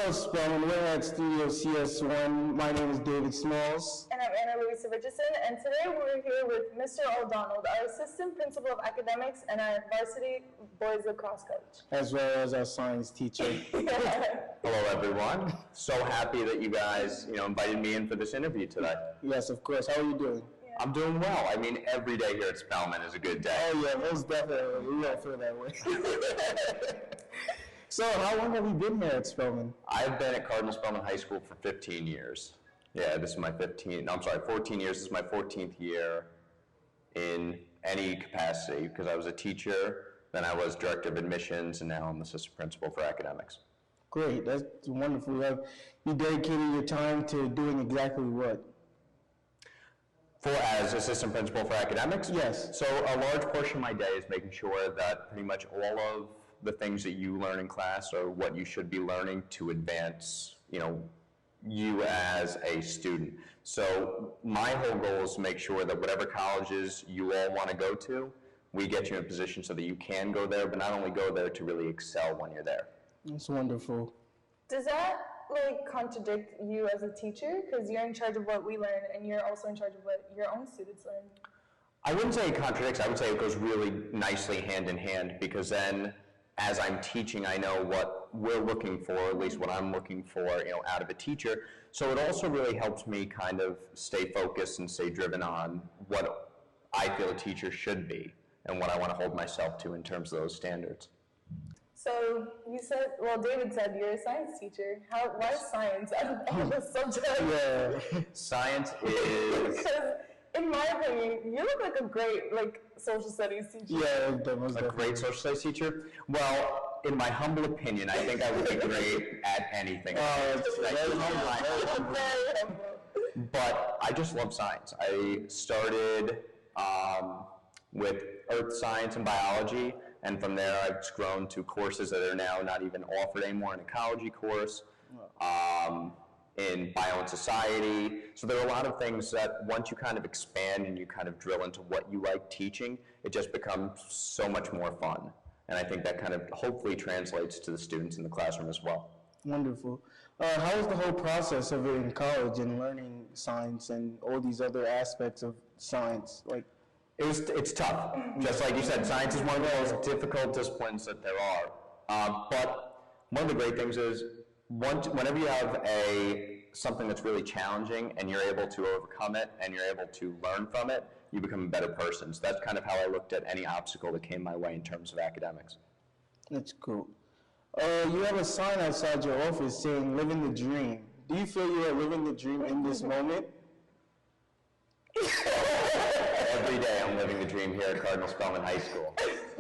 Hello, Spellman. We're at Studio CS1. My name is David Smalls. And I'm Anna Luisa, and today we're here with Mr. O'Donnell, our Assistant Principal of Academics and our Varsity Boys Lacrosse Coach. As well as our science teacher. Hello, everyone. So happy that you guys, invited me in for this interview today. Yes, of course. How are you doing? Yeah. I'm doing well. I mean, every day here at Spellman is a good day. Oh, yeah, most definitely. We all feel that way. So, how long have you been here at Spellman? I've been at Cardinal Spellman High School for 15 years. Yeah, this is my 14 years. This is my 14th year in any capacity, because I was a teacher, then I was director of admissions, and now I'm assistant principal for academics. Great, that's wonderful. You dedicated your time to doing exactly what? As assistant principal for academics? Yes. So a large portion of my day is making sure that pretty much all of the things that you learn in class are what you should be learning to advance, you as a student. So my whole goal is to make sure that whatever colleges you all want to go to, we get you in a position so that you can go there, but not only go there to really excel when you're there. That's wonderful. Does that contradict you as a teacher? Because you're in charge of what we learn and you're also in charge of what your own students learn. I wouldn't say it contradicts. I would say it goes really nicely hand in hand, because then as I'm teaching, I know what we're looking for, at least what I'm looking for, out of a teacher. So it also really helps me kind of stay focused and stay driven on what I feel a teacher should be and what I want to hold myself to in terms of those standards. So you said, David said you're a science teacher. Why science out of all the subjects? Yeah. Science is... Because in my opinion, you look like a great social studies teacher. Yeah, that was a great social studies teacher. Well, in my humble opinion, I think I would be great at anything. But I just love science. I started with earth science and biology, and from there I've grown to courses that are now not even offered anymore, an ecology course. In bio and society. So there are a lot of things that once you kind of expand and you kind of drill into what you like teaching, it just becomes so much more fun. And I think that kind of hopefully translates to the students in the classroom as well. Wonderful. How was the whole process of it in college and learning science and all these other aspects of science? It's tough. Just like you said, science is one of the most difficult disciplines that there are. But one of the great things is whenever you have something that's really challenging and you're able to overcome it and you're able to learn from it, you become a better person. So that's kind of how I looked at any obstacle that came my way in terms of academics. That's cool. You have a sign outside your office saying, "Living the dream." Do you feel you are living the dream in this moment? Every day I'm living the dream here at Cardinal Spellman High School.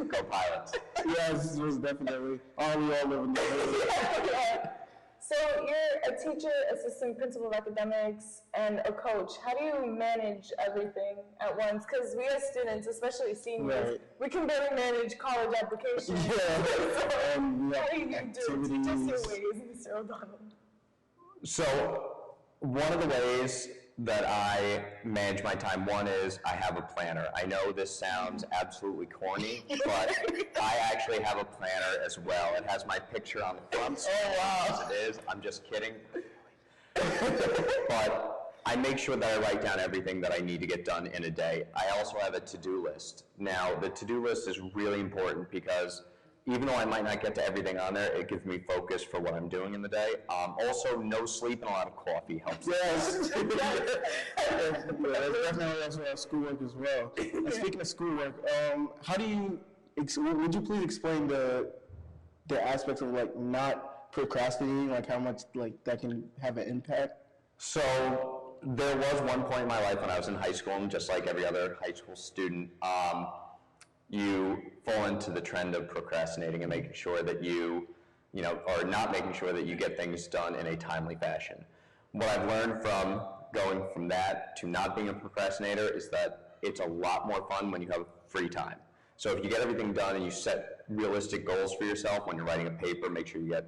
Go Pilots. Yes, most definitely. We all live in the dream. So you're a teacher, assistant principal of academics, and a coach. How do you manage everything at once? Because we as students, especially seniors, we can barely manage college applications. Yeah. So how do you do it? Teach us your ways, Mr. O'Donnell. So one of the ways that I manage my time, one is I have a planner. I know this sounds absolutely corny, but I actually have a planner as well. It has my picture on the front. Oh, wow. As it is. I'm just kidding. But I make sure that I write down everything that I need to get done in a day. I also have a to-do list. Now, the to-do list is really important because even though I might not get to everything on there, it gives me focus for what I'm doing in the day. Also, no sleep and a lot of coffee helps. Yes. That's definitely also our schoolwork as well. And speaking of schoolwork, would you please explain the aspects of not procrastinating, how much that can have an impact? So there was one point in my life when I was in high school, and just like every other high school student, you fall into the trend of procrastinating and making sure that or not making sure that you get things done in a timely fashion. What I've learned from going from that to not being a procrastinator is that it's a lot more fun when you have free time. So if you get everything done and you set realistic goals for yourself when you're writing a paper, make sure you get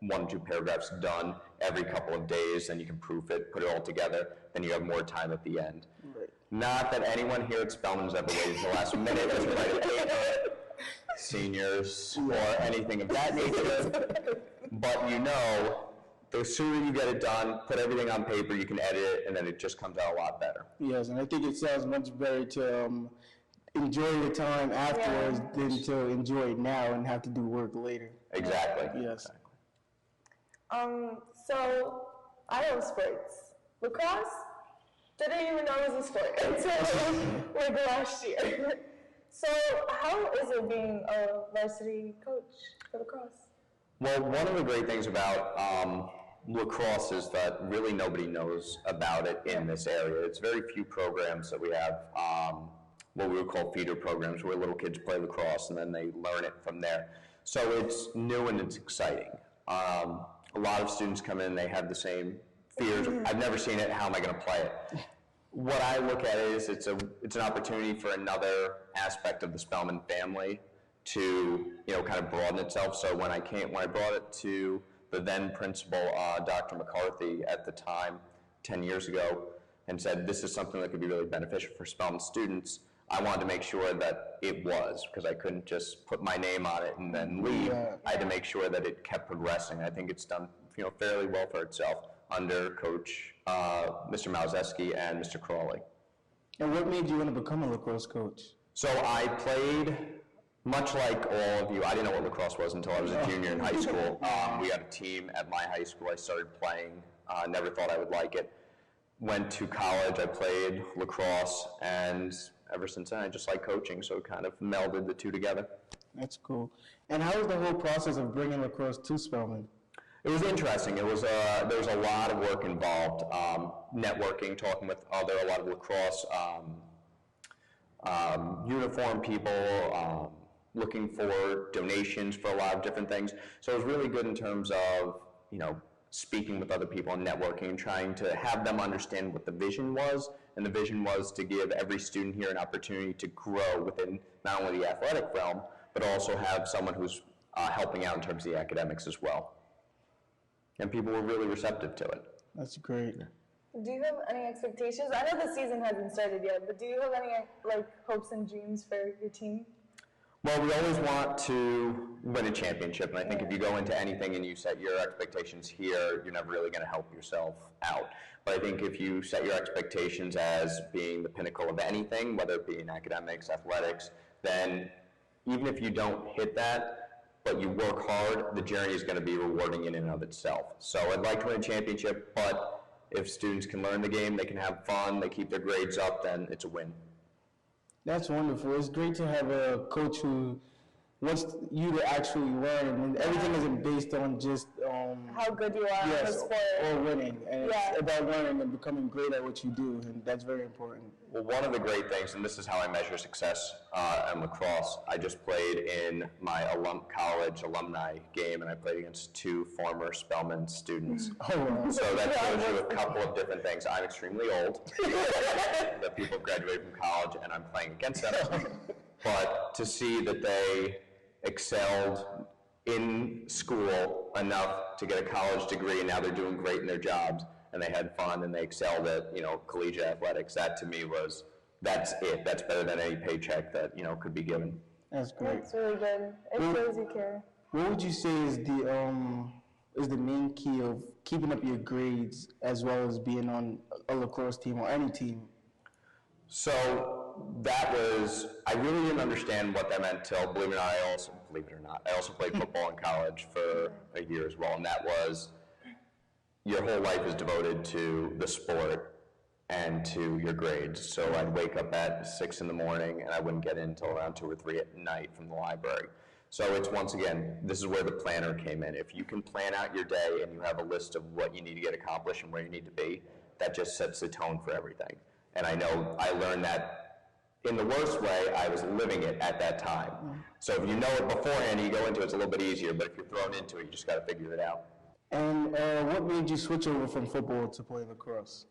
1 or 2 paragraphs done every couple of days, then you can proof it, put it all together, then you have more time at the end. Right. Not that anyone here at Spellman's ever waited until the last minute to write a paper, seniors, or anything of that nature, but the sooner you get it done, put everything on paper, you can edit it, and then it just comes out a lot better. Yes, and I think it sounds much better to enjoy the time afterwards than to enjoy it now and have to do work later. Exactly. Yes. Exactly. So I love sports. Lacrosse, didn't even know it was a sport until like last year. So how is it being a varsity coach for lacrosse? Well, one of the great things about lacrosse is that really nobody knows about it in this area. It's very few programs that we have, what we would call feeder programs, where little kids play lacrosse and then they learn it from there. So it's new and it's exciting. A lot of students come in, they have the same fears. I've never seen it, how am I going to play it? What I look at is it's an opportunity for another aspect of the Spellman family to kind of broaden itself. So when I brought it to the then principal, Dr. McCarthy at the time, 10 years ago, and said this is something that could be really beneficial for Spellman students, I wanted to make sure that it was, because I couldn't just put my name on it and then leave. I had to make sure that it kept progressing. I think it's done fairly well for itself under Coach Mr. Małzeski and Mr. Crawley. And what made you want to become a lacrosse coach? So I played, much like all of you, I didn't know what lacrosse was until I was a junior in high school. We had a team at my high school. I started playing, never thought I would like it. Went to college, I played lacrosse, and ever since then I just like coaching, so kind of melded the two together. That's cool. And how was the whole process of bringing lacrosse to Spellman? It was interesting. There was a lot of work involved, networking, talking with a lot of lacrosse uniform people, looking for donations for a lot of different things. So it was really good in terms of, speaking with other people and networking and trying to have them understand what the vision was. And the vision was to give every student here an opportunity to grow within not only the athletic realm, but also have someone who's helping out in terms of the academics as well. And people were really receptive to it. That's great. Do you have any expectations? I know the season hasn't started yet, but do you have any hopes and dreams for your team? Well, we always want to win a championship, and I think if you go into anything and you set your expectations here, you're never really going to help yourself out. But I think if you set your expectations as being the pinnacle of anything, whether it be in academics, athletics, then even if you don't hit that, but you work hard, the journey is going to be rewarding in and of itself. So I'd like to win a championship, but if students can learn the game, they can have fun, they keep their grades up, then it's a win. That's wonderful. It's great to have a coach who wants you to actually learn, and everything isn't based on just how good you are in the sport or winning. And it's about learning and becoming great at what you do, and that's very important. Well, one of the great things, and this is how I measure success in lacrosse, I just played in my college alumni game, and I played against 2 former Spellman students. Oh, wow. So that shows you a couple of different things. I'm extremely old. The people graduated from college, and I'm playing against them. But to see that they excelled in school enough to get a college degree, and now they're doing great in their jobs, and they had fun, and they excelled at, collegiate athletics, that to me that's it. That's better than any paycheck that, could be given. That's great. That's really good. It shows you care. What would you say is the main key of keeping up your grades as well as being on a lacrosse team or any team? So I really didn't understand what that meant till, believe it or not, I also played football in college for a year as well, and that was, your whole life is devoted to the sport and to your grades. So I'd wake up at 6 in the morning, and I wouldn't get in until around 2 or 3 at night from the library. So it's, once again, this is where the planner came in. If you can plan out your day and you have a list of what you need to get accomplished and where you need to be, that just sets the tone for everything. And I know I learned that in the worst way, I was living it at that time. So if you know it beforehand, you go into it, it's a little bit easier, but if you're thrown into it, you just got to figure it out. And what made you switch over from football to play lacrosse?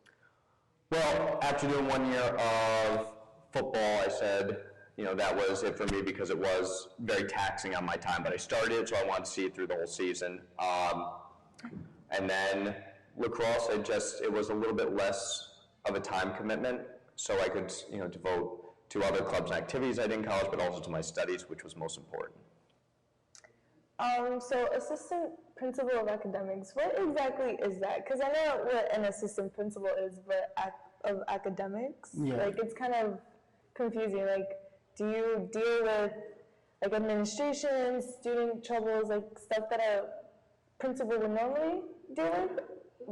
Well, after doing 1 year of football, I said, that was it for me because it was very taxing on my time. But I started, so I wanted to see it through the whole season. And then lacrosse, it was a little bit less of a time commitment, so I could, devote to other clubs and activities I did in college, but also to my studies, which was most important. So assistant principal of academics, what exactly is that? Because I know what an assistant principal is, but of academics, like it's kind of confusing. Like, do you deal with like administration, student troubles, like stuff that a principal would normally deal with,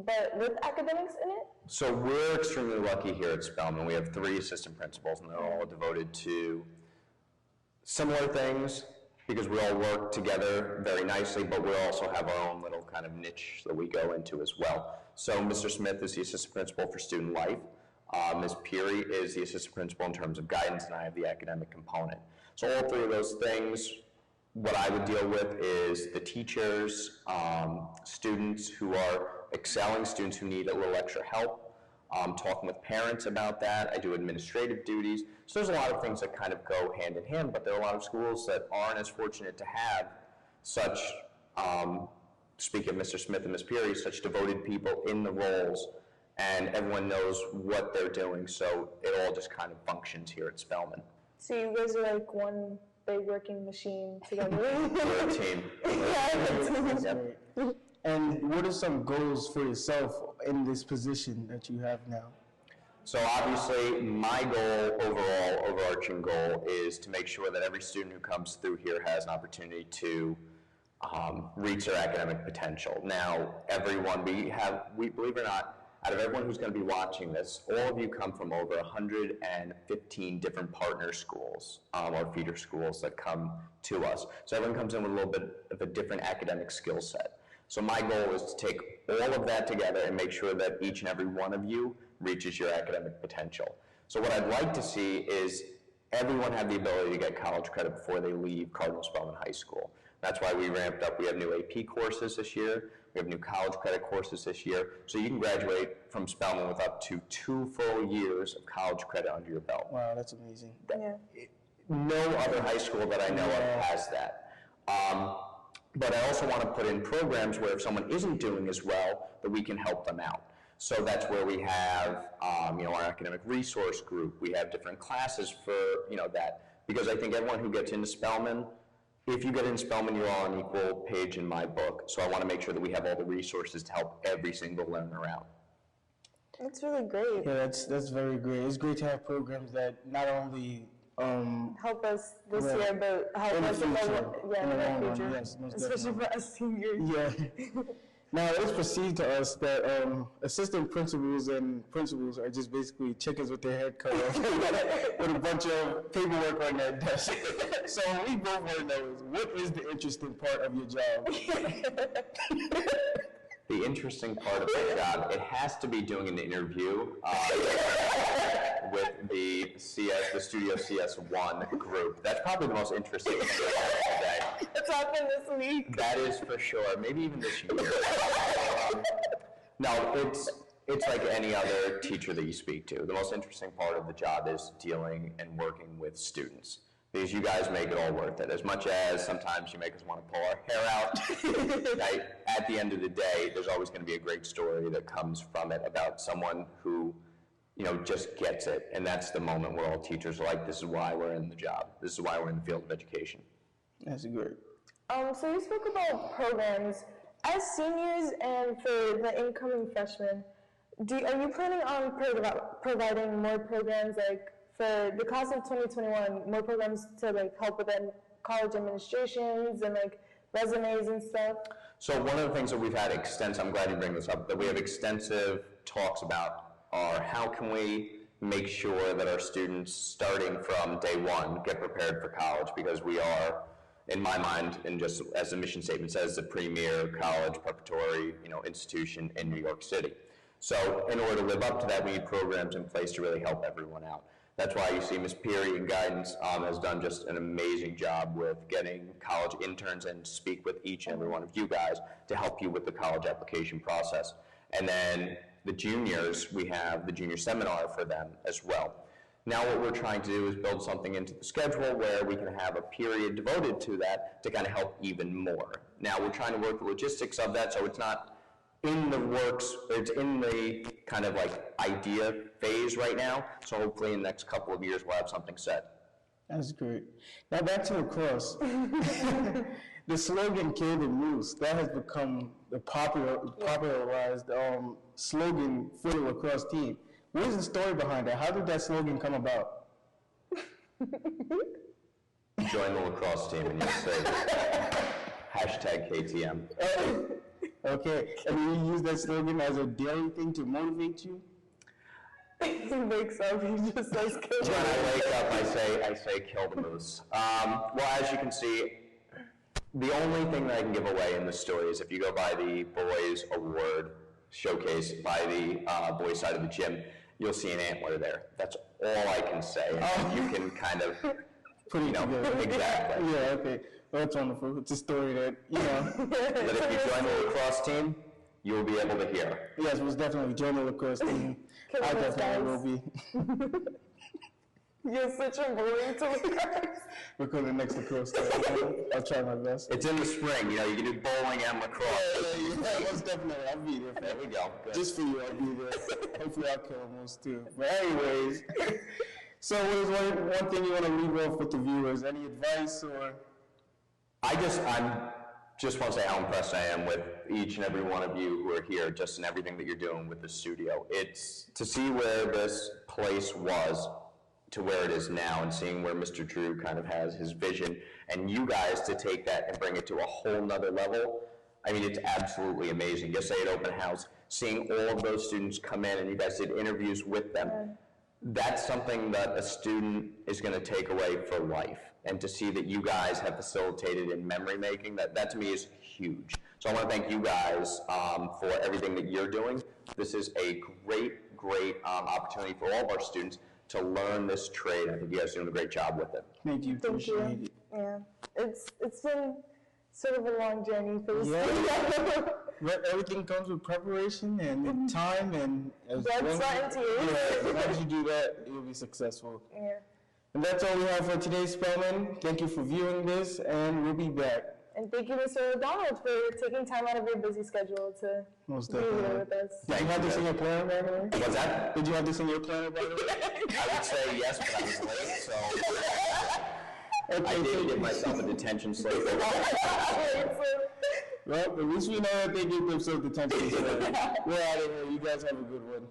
but with academics in it? So we're extremely lucky here at Spellman. We have 3 assistant principals, and they're all devoted to similar things because we all work together very nicely, but we also have our own little kind of niche that we go into as well. So Mr. Smith is the assistant principal for student life. Ms. Peary is the assistant principal in terms of guidance, and I have the academic component. So all 3 of those things, what I would deal with is the teachers, students who are excelling, students who need a little extra help, talking with parents about that. I do administrative duties. So there's a lot of things that kind of go hand in hand, but there are a lot of schools that aren't as fortunate to have such, speaking of Mr. Smith and Ms. Peary, such devoted people in the roles, and everyone knows what they're doing, so it all just kind of functions here at Spellman. So you guys are like one big working machine together. We're a team. Yep. And what are some goals for yourself in this position that you have now? So obviously, my goal, overall, overarching goal, is to make sure that every student who comes through here has an opportunity to reach their academic potential. Now, everyone, we believe it or not, out of everyone who's going to be watching this, all of you come from over 115 different partner schools, or feeder schools that come to us. So everyone comes in with a little bit of a different academic skill set. So my goal is to take all of that together and make sure that each and every one of you reaches your academic potential. So what I'd like to see is everyone have the ability to get college credit before they leave Cardinal Spellman High School. That's why we ramped up. We have new AP courses this year. We have new college credit courses this year. So you can graduate from Spellman with up to 2 full years of college credit under your belt. Wow, that's amazing. Yeah. No other high school that I know of has that. But I also want to put in programs where if someone isn't doing as well, that we can help them out. So that's where we have, our academic resource group. We have different classes for, that. Because I think everyone who gets into Spellman, if you get into Spellman, you're all on equal page in my book. So I want to make sure that we have all the resources to help every single learner out. That's really great. Yeah, that's very great. It's great to have programs that not only help us this year, but help us in the future. Yes, most especially definitely. for us seniors. Yeah. Now, it's perceived to us that assistant principals and principals are just basically chickens with their head cut off with a bunch of paperwork on their desk. So we both want to know, what is the interesting part of your job? The interesting part of my job, it has to be doing an interview with the Studio CS1 group. That's probably the most interesting thing today. It's happened this week. That is for sure. Maybe even this year. No, it's like any other teacher that you speak to. The most interesting part of the job is dealing and working with students. Because you guys make it all worth it. As much as sometimes you make us want to pull our hair out, at the end of the day, there's always going to be a great story that comes from it about someone who, just gets it. And that's the moment where all teachers are like, this is why we're in the job. This is why we're in the field of education. That's great. So you spoke about programs. As seniors and for the incoming freshmen, are you planning on providing more programs like for the class of 2021, more programs to help with college administrations and resumes and stuff? So one of the things that we've had I'm glad you bring this up, that we have extensive talks about are how can we make sure that our students starting from day one get prepared for college, because we are, in my mind, and just as the mission statement says, the premier college preparatory institution in New York City. So in order to live up to that, we need programs in place to really help everyone out. That's why you see Ms. Peary in guidance has done just an amazing job with getting college interns in to speak with each and every one of you guys to help you with the college application process. And then the juniors, we have the junior seminar for them as well. Now what we're trying to do is build something into the schedule where we can have a period devoted to that to kind of help even more. Now we're trying to work the logistics of that, so it's not in the works, it's in the kind of idea phase right now, so hopefully in the next couple of years we'll have something set. That's great. Now back to lacrosse. The slogan "Kill the Moose" that has become the popularized slogan for the lacrosse team. What is the story behind that? How did that slogan come about? Join the lacrosse team and you'll see. Hashtag KTM. Okay, and you use that slogan as a daily thing to motivate you? He wakes up, he just says, kill the When I moose. wake up, I say kill the moose. Well, as you can see, the only thing that I can give away in this story is if you go by the boys' award showcase by the boys' side of the gym, you'll see an antler there. That's all I can say. And you can kind of, Put it together. exactly. Yeah, okay. Well, that's wonderful. It's a story that, That if you join the lacrosse team, you will be able to hear. yes, was definitely join the lacrosse team. Kill I the moose, definitely guys. will be. You're such a bully to the guys. Because the next lacrosse team. I'll try my best. It's in the spring, you can do bowling and lacrosse. Yeah, most definitely. I'll be there. There we go. Good. Just for you, I'll be there. Hopefully I'll kill them most too. But anyways, so what is one thing you want to leave off with the viewers? Any advice or? I just want to say how impressed I am with each and every one of you who are here, just in everything that you're doing with the studio. It's to see where this place was to where it is now, and seeing where Mr. Drew kind of has his vision, and you guys to take that and bring it to a whole nother level. I mean, it's absolutely amazing. Yesterday at open house, seeing all of those students come in, and you guys did interviews with them. That's something that a student is going to take away for life. And to see that you guys have facilitated in memory making, that to me is huge. So I want to thank you guys for everything that you're doing. This is a great opportunity for all of our students to learn this trade. I think you guys are doing a great job with it. Thank you. Thank you. Appreciate it. Yeah, it's been sort of a long journey for the Yeah. studio. But everything comes with preparation and time and Blood, sweat, and tears. Yeah, as long as you do that, you'll be successful. Yeah. And that's all we have for today's Spellman. Thank you for viewing this, and we'll be back. And thank you, Mr. O'Donnell, for taking time out of your busy schedule to Most be here definitely. with us. Did you have this in your planner, by the way? What's that? Did you have this in your planner, by the way? I would say yes, but I was late, so I Okay, did give myself a detention slip. well, at least we know that they give themselves detention. So we're out of here. You guys have a good one.